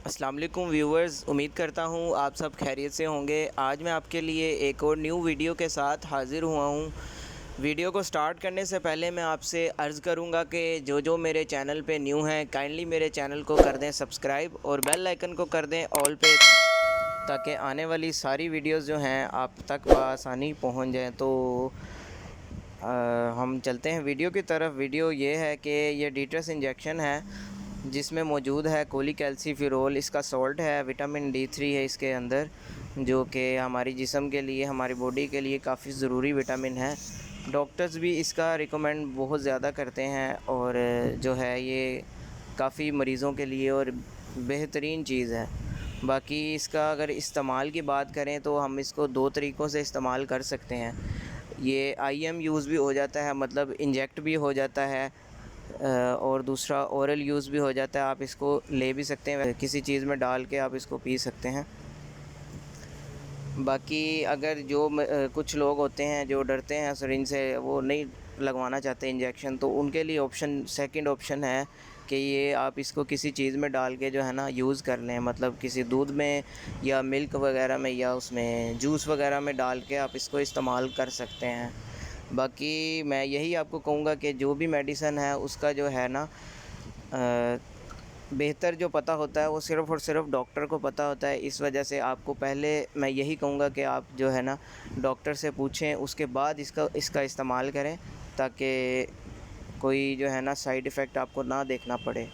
अस्सलाम वालेकुम व्यूवर्स, उम्मीद करता हूँ आप सब खैरियत से होंगे। आज मैं आपके लिए एक और न्यू वीडियो के साथ हाज़िर हुआ हूँ। वीडियो को स्टार्ट करने से पहले मैं आपसे अर्ज़ करूँगा कि जो मेरे चैनल पे न्यू हैं काइंडली मेरे चैनल को कर दें सब्सक्राइब और बेल आइकन को कर दें ऑल पे, ताकि आने वाली सारी वीडियोज़ जो हैं आप तक बआसानी पहुँच जाएँ। तो हम चलते हैं वीडियो की तरफ। वीडियो ये है कि ये डीट्रस इंजेक्शन है जिसमें मौजूद है कोलिकैल्सिफेरॉल। इसका सॉल्ट है, विटामिन D3 है इसके अंदर, जो कि हमारी जिस्म के लिए, हमारी बॉडी के लिए काफ़ी ज़रूरी विटामिन है। डॉक्टर्स भी इसका रिकमेंड बहुत ज़्यादा करते हैं और जो है ये काफ़ी मरीज़ों के लिए और बेहतरीन चीज़ है। बाकी इसका अगर इस्तेमाल की बात करें तो हम इसको दो तरीक़ों से इस्तेमाल कर सकते हैं। ये IM यूज़ भी हो जाता है, मतलब इंजेक्ट भी हो जाता है, और दूसरा ओरल यूज़ भी हो जाता है। आप इसको ले भी सकते हैं, किसी चीज़ में डाल के आप इसको पी सकते हैं। बाकी अगर कुछ लोग होते हैं जो डरते हैं सिरिंज से, वो नहीं लगवाना चाहते इंजेक्शन, तो उनके लिए सेकंड ऑप्शन है कि ये आप इसको किसी चीज़ में डाल के जो है ना यूज़ कर लें, मतलब किसी दूध में या मिल्क वगैरह में या उसमें जूस वगैरह में डाल के आप इसको इस्तेमाल कर सकते हैं। बाकी मैं यही आपको कहूँगा कि जो भी मेडिसन है उसका जो है ना बेहतर जो पता होता है वो सिर्फ़ और सिर्फ डॉक्टर को पता होता है। इस वजह से आपको पहले मैं यही कहूँगा कि आप जो है ना डॉक्टर से पूछें, उसके बाद इसका इस्तेमाल करें, ताकि कोई जो है ना साइड इफ़ेक्ट आपको ना देखना पड़े।